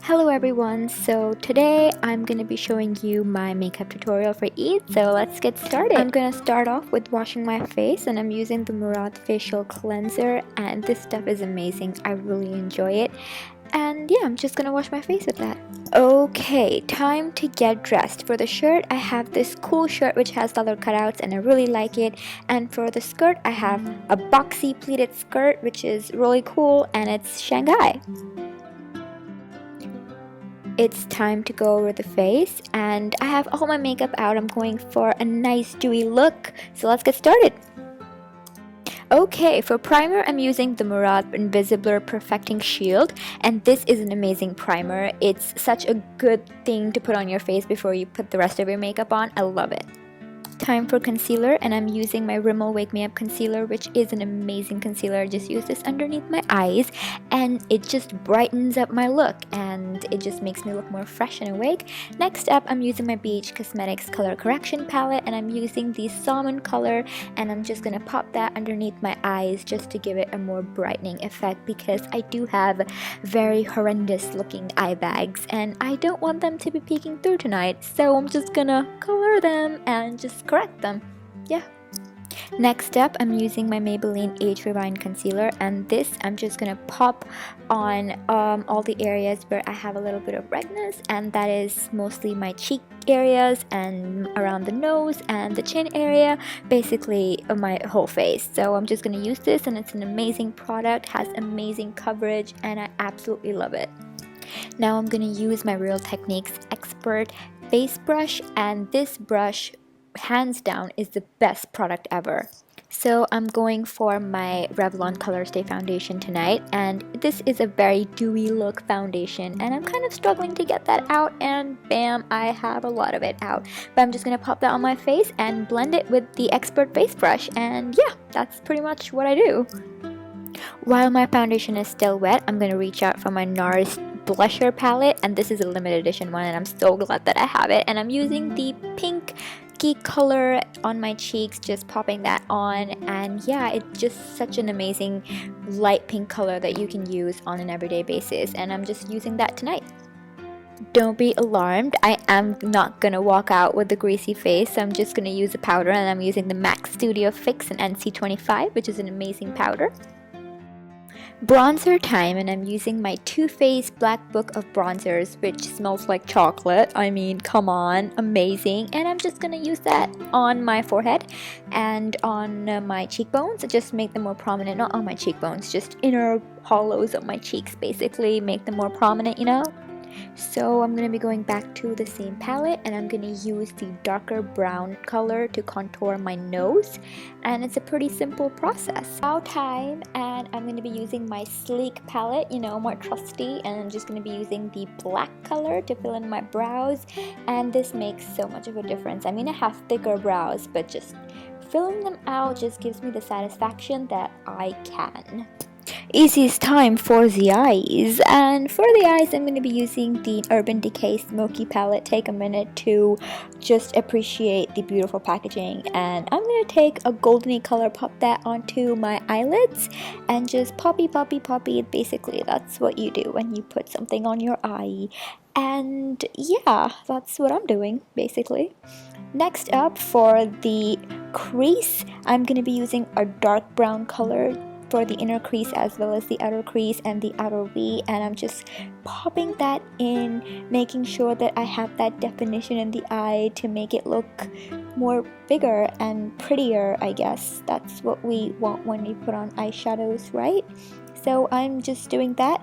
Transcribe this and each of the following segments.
Hello everyone, so today I'm going to be showing you my makeup tutorial for Eid, so let's get started. I'm going to start off with washing my face and I'm using the Murad facial cleanser and this stuff is amazing. I really enjoy it and yeah, I'm just going to wash my face with that. Okay, time to get dressed. For the shirt, I have this cool shirt which has leather cutouts and I really like it, and for the skirt I have a boxy pleated skirt which is really cool and it's Shanghai. It's time to go over the face and I have all my makeup out. I'm going for a nice dewy look, so let's get started. Okay, for primer I'm using the Murad Invisibler Perfecting Shield and this is an amazing primer. It's such a good thing to put on your face before you put the rest of your makeup on. I love it. Time for concealer and I'm using my Rimmel Wake Me Up concealer, which is an amazing concealer. I just use this underneath my eyes and it just brightens up my look and it just makes me look more fresh and awake. Next up, I'm using my BH Cosmetics color correction palette and I'm using the salmon color and I'm just gonna pop that underneath my eyes just to give it a more brightening effect because I do have very horrendous looking eye bags and I don't want them to be peeking through tonight, so I'm just gonna color them and just correct them. Yeah. Next up, I'm using my Maybelline Age Rewind Concealer and this I'm just gonna pop on all the areas where I have a little bit of redness, and that is mostly my cheek areas and around the nose and the chin area, basically my whole face. So I'm just gonna use this and it's an amazing product, has amazing coverage and I absolutely love it. Now I'm gonna use my Real Techniques Expert face brush and this brush hands down is the best product ever. So I'm going for my Revlon Color Stay foundation tonight and this is a very dewy look foundation and I'm kind of struggling to get that out and bam, I have a lot of it out. But I'm just gonna pop that on my face and blend it with the Expert face brush and yeah, that's pretty much what I do. While my foundation is still wet, I'm gonna reach out for my NARS blusher palette and this is a limited edition one and I'm so glad that I have it, and I'm using the pink color on my cheeks, just popping that on, and yeah, it's just such an amazing light pink color that you can use on an everyday basis, and I'm just using that tonight. Don't be alarmed, I am not gonna walk out with a greasy face, so I'm just gonna use a powder and I'm using the MAC Studio Fix in NC25, which is an amazing powder. Bronzer time, and I'm using my Too Faced Black Book of Bronzers, which smells like chocolate. I mean, come on, amazing. And I'm just gonna use that on my forehead and on my cheekbones, just make them more prominent. Not on my cheekbones, just inner hollows of my cheeks, basically make them more prominent, you know. So I'm going to be going back to the same palette and I'm going to use the darker brown color to contour my nose, and it's a pretty simple process. Now time, and I'm going to be using my sleek palette, you know, more trusty, and I'm just going to be using the black color to fill in my brows, and this makes so much of a difference. I mean, I have thicker brows, but just filling them out just gives me the satisfaction that I can. Easiest time for the eyes, and for the eyes I'm going to be using the Urban Decay Smoky palette. Take a minute to just appreciate the beautiful packaging, and I'm going to take a goldeny color, pop that onto my eyelids and just poppy. Basically that's what you do when you put something on your eye, and yeah, that's what I'm doing basically. Next up, for the crease, I'm going to be using a dark brown color for the inner crease as well as the outer crease and the outer V, and I'm just popping that in, making sure that I have that definition in the eye to make it look more bigger and prettier. I guess that's what we want when we put on eyeshadows, right? So I'm just doing that.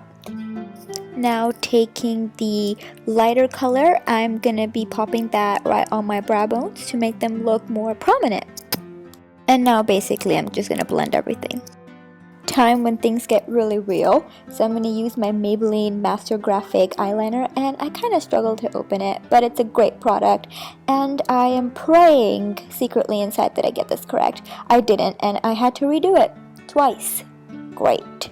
Now taking the lighter color, I'm gonna be popping that right on my brow bones to make them look more prominent. And now basically I'm just gonna blend everything. Time when things get really real, so I'm going to use my Maybelline Master Graphic eyeliner, and I kind of struggle to open it, but it's a great product and I am praying secretly inside that I get this correct. I didn't and I had to redo it twice. Great.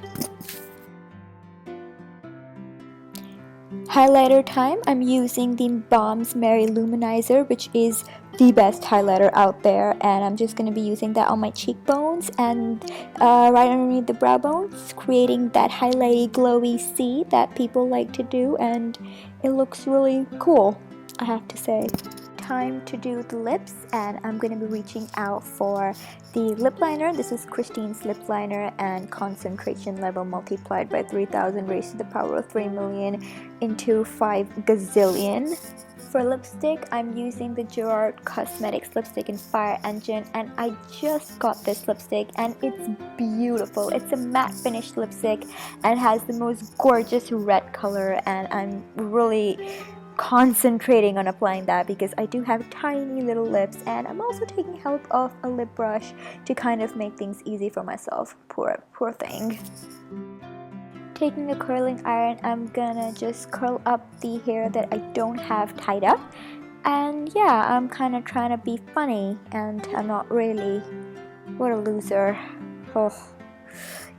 Highlighter time, I'm using the Balm's Mary Luminizer, which is the best highlighter out there, and I'm just going to be using that on my cheekbones and right underneath the brow bones, creating that highlighty glowy C that people like to do, and it looks really cool, I have to say. Time to do the lips, and I'm going to be reaching out for the lip liner. This is Christine's lip liner, and concentration level multiplied by 3000 raised to the power of 3 million into 5 gazillion. For lipstick, I'm using the Gerard Cosmetics lipstick in Fire Engine, and I just got this lipstick and it's beautiful. It's a matte finish lipstick and has the most gorgeous red color, and I'm really concentrating on applying that because I do have tiny little lips, and I'm also taking help of a lip brush to kind of make things easy for myself. Poor thing. Taking a curling iron, I'm gonna just curl up the hair that I don't have tied up, and yeah, I'm kind of trying to be funny, and I'm not really. What a loser. Oh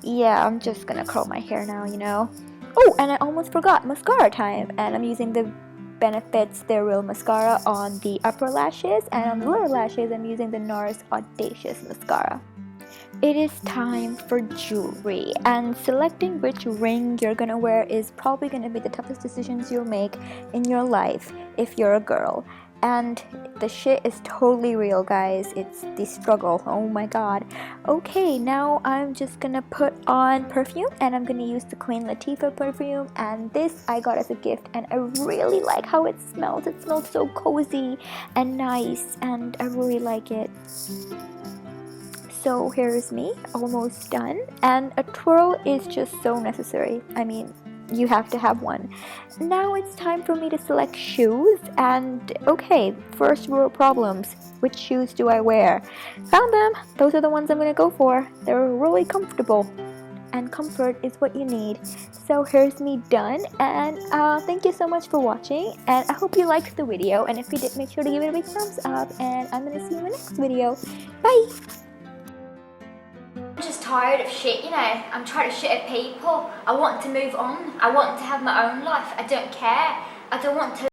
yeah, I'm just gonna curl my hair now, you know. Oh, and I almost forgot, mascara time, and I'm using the Benefits They're Real mascara on the upper lashes, and on the lower lashes I'm using the NARS Audacious mascara. It is time for jewelry, and selecting which ring you're gonna wear is probably gonna be the toughest decisions you'll make in your life if you're a girl. And the shit is totally real, guys. It's the struggle. Oh my god. Okay, now I'm just gonna put on perfume, and I'm gonna use the Queen Latifah perfume, and this I got as a gift, and I really like how it smells. It smells so cozy and nice, and I really like it. So here's me, almost done, and a twirl is just so necessary. I mean, you have to have one. Now it's time for me to select shoes, and okay, first world problems. Which shoes do I wear? Found them! Those are the ones I'm gonna go for. They're really comfortable, and comfort is what you need. So here's me done, and thank you so much for watching, and I hope you liked the video, and if you did, make sure to give it a big thumbs up, and I'm gonna see you in the next video. Bye! I'm just tired of shit, you know. I'm tired of shit at people. I want to move on. I want to have my own life. I don't care. I don't want to